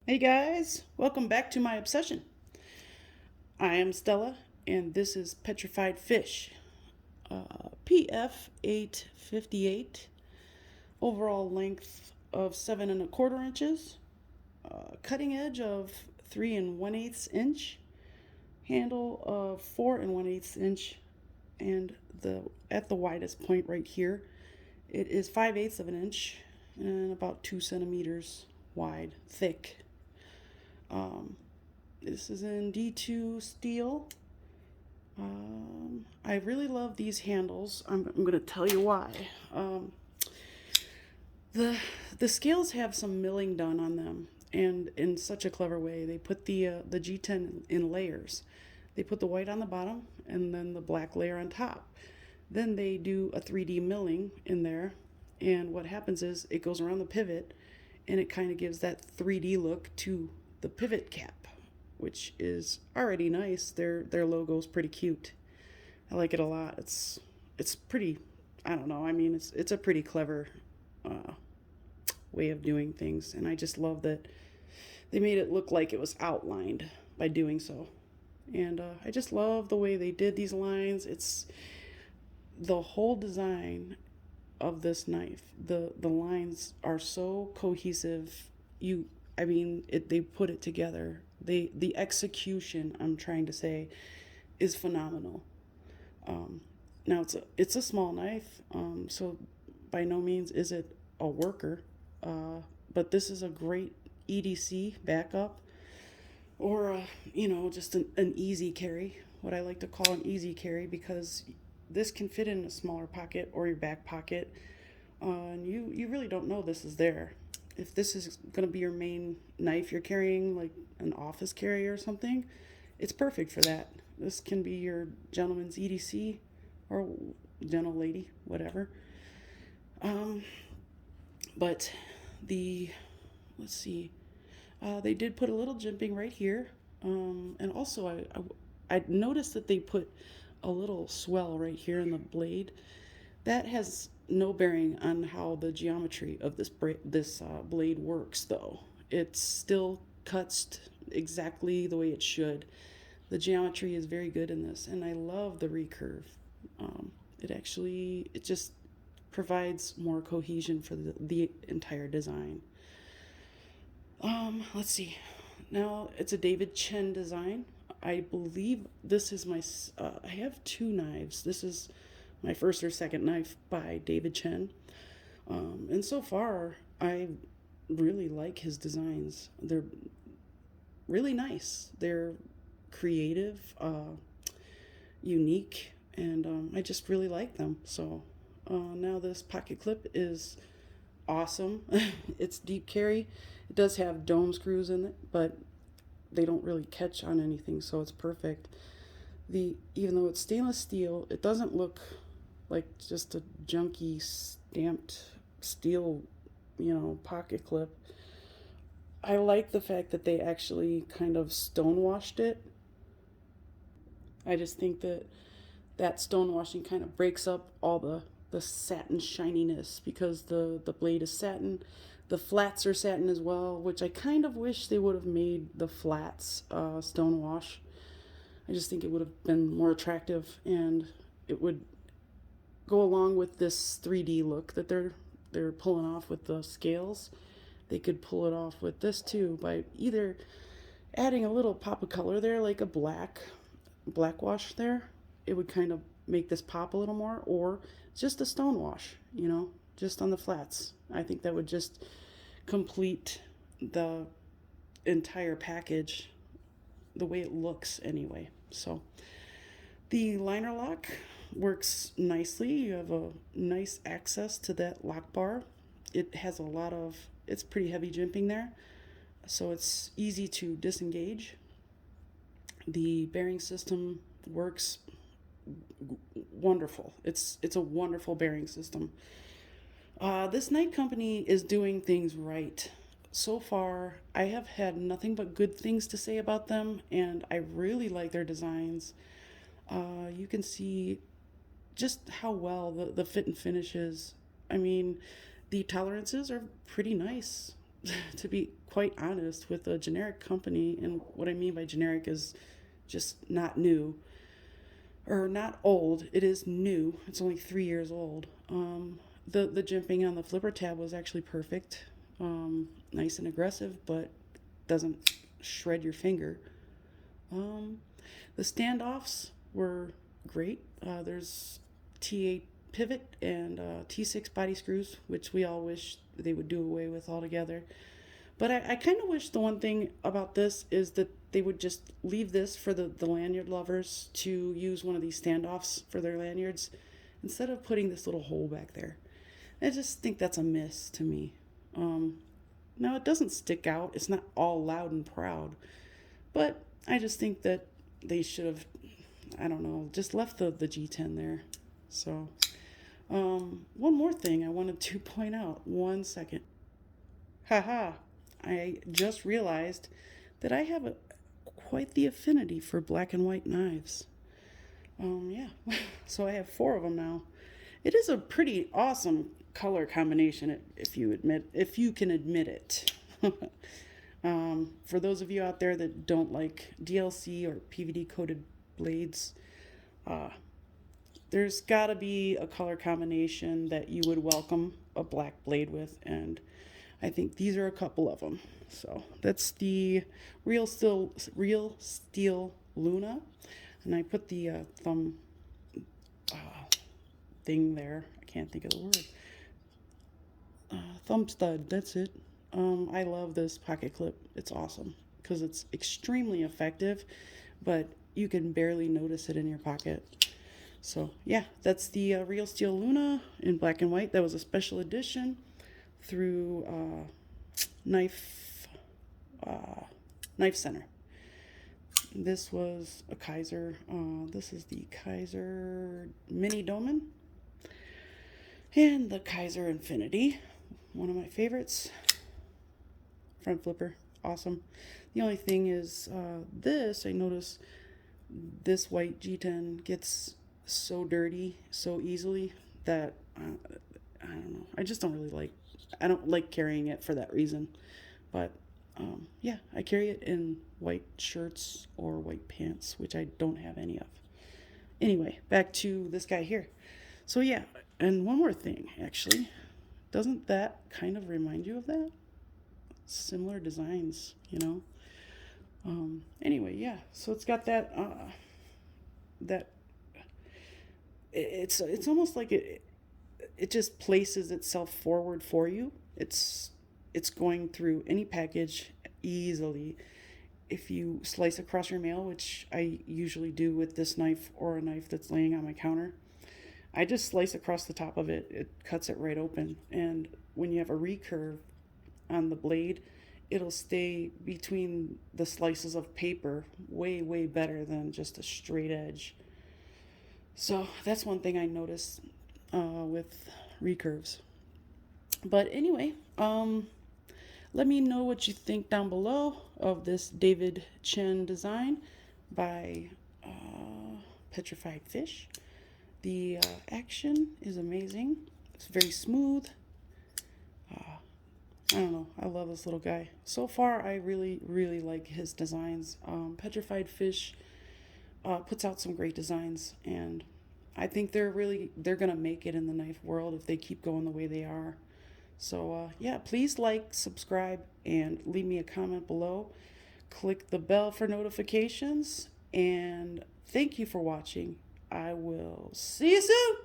Hey guys, welcome back to my obsession. I am Stella, and this is Petrified Fish. PF858, overall length of 7 1/4 inches, cutting edge of 3 1/8 inch, handle of 4 1/8 inch, and the at the widest point right here, it is 5/8 of an inch and about 2 centimeters wide, thick. Um, this is in D2 steel. I really love these handles. I'm going to tell you why. Um, the the scales have some milling done on them, and in such a clever way. They put the G10 in layers. They put the white on the bottom and then the black layer on top. Then they do a 3D milling in there, and what happens is it goes around the pivot, and it kind of gives that 3D look to the pivot cap, which is already nice. Their logo is pretty cute. I like it a lot. It's pretty. I don't know. I mean, it's a pretty clever uh, way of doing things, and I just love that they made it look like it was outlined by doing so. And I just love the way they did these lines. It's the whole design of this knife. The lines are so cohesive. I mean, they put it together. The execution, I'm trying to say, is phenomenal. Um, Now it's a small knife, so by no means is it a worker, but this is a great EDC backup, or just an easy carry. What I like to call an easy carry, because this can fit in a smaller pocket or your back pocket, and you really don't know this is there. If this is going to be your main knife you're carrying, like an office carry or something, it's perfect for that. This can be your gentleman's EDC or gentle lady, whatever. Um, but the, let's see, they did put a little jimping right here. And also, I noticed that they put a little swell right here in the blade. That has no bearing on how the geometry of this blade works, though. It still cuts exactly the way it should. The geometry is very good in this, and I love the recurve. It just provides more cohesion for the entire design. Let's see. Now it's a David Chen design. I believe this is I have two knives. This is my first or second knife by David Chen. And so far, I really like his designs. They're really nice. They're creative, unique, and I just really like them. So now this pocket clip is awesome. It's deep carry. It does have dome screws in it, but they don't really catch on anything, so it's perfect. Even though it's stainless steel, it doesn't look like just a junky stamped steel, pocket clip. I like the fact that they actually kind of stonewashed it. I just think that stonewashing kind of breaks up all the satin shininess, because the blade is satin. The flats are satin as well, which I kind of wish they would have made the flats stonewash. I just think it would have been more attractive, and it would go along with this 3D look that they're pulling off with the scales. They could pull it off with this too by either adding a little pop of color there, like a black wash there. It would kind of make this pop a little more, or just a stone wash, just on the flats. I think that would just complete the entire package the way it looks anyway. So the liner lock works nicely. You have a nice access to that lock bar. It's pretty heavy jimping there, so it's easy to disengage. The bearing system works wonderful. It's a wonderful bearing system. This night company is doing things right. So far, I have had nothing but good things to say about them, and I really like their designs. You can see just how well the fit and finish is. I mean, the tolerances are pretty nice. to be quite honest, with a generic company. And what I mean by generic is just not new or not old. It is new. It's only 3 years old. The jimping on the flipper tab was actually perfect. Nice and aggressive, but doesn't shred your finger. The standoffs were great. There's T8 pivot and T6 body screws, which we all wish they would do away with altogether. But I kind of wish the one thing about this is that they would just leave this for the lanyard lovers to use one of these standoffs for their lanyards instead of putting this little hole back there. I just think that's a miss to me. Now, it doesn't stick out. It's not all loud and proud. But I just think that they should have, I don't know, just left the G10 there. So, one more thing I wanted to point out. 1 second. Haha. I just realized that I have quite the affinity for black and white knives. Yeah. So I have 4 of them now. It is a pretty awesome color combination, if you can admit it. For those of you out there that don't like DLC or PVD coated blades, there's got to be a color combination that you would welcome a black blade with, and I think these are a couple of them. So that's the Real Steel Luna, and I put the thumb thing there. I can't think of the word. Thumb stud, that's it. I love this pocket clip. It's awesome because it's extremely effective, but you can barely notice it in your pocket. So yeah, that's the Real Steel Luna in black and white. That was a special edition through Knife Center. This was a Kaiser. This is the Kaiser Mini Doman and the Kaiser Infinity. One of my favorites. Front flipper, awesome. The only thing is I notice this white G10 gets so dirty so easily that I don't know. I don't like carrying it for that reason. But yeah, I carry it in white shirts or white pants, which I don't have any of. Anyway, back to this guy here. So yeah, and one more thing, actually. Doesn't that kind of remind you of that? Similar designs, you know? Anyway, yeah, so it's got that, it's almost like it just places itself forward for you. It's going through any package easily. If you slice across your mail, which I usually do with this knife or a knife that's laying on my counter, I just slice across the top of it. It cuts it right open. And when you have a recurve on the blade, it'll stay between the slices of paper way, way better than just a straight edge. So that's one thing I noticed with recurves. But anyway, let me know what you think down below of this David Chen design by Petrified Fish. The action is amazing. It's very smooth. I don't know. I love this little guy. So far, I really, really like his designs. Petrified Fish puts out some great designs, and I think they're gonna make it in the knife world if they keep going the way they are. So yeah, please like, subscribe, and leave me a comment below. Click the bell for notifications, and thank you for watching. I will see you soon.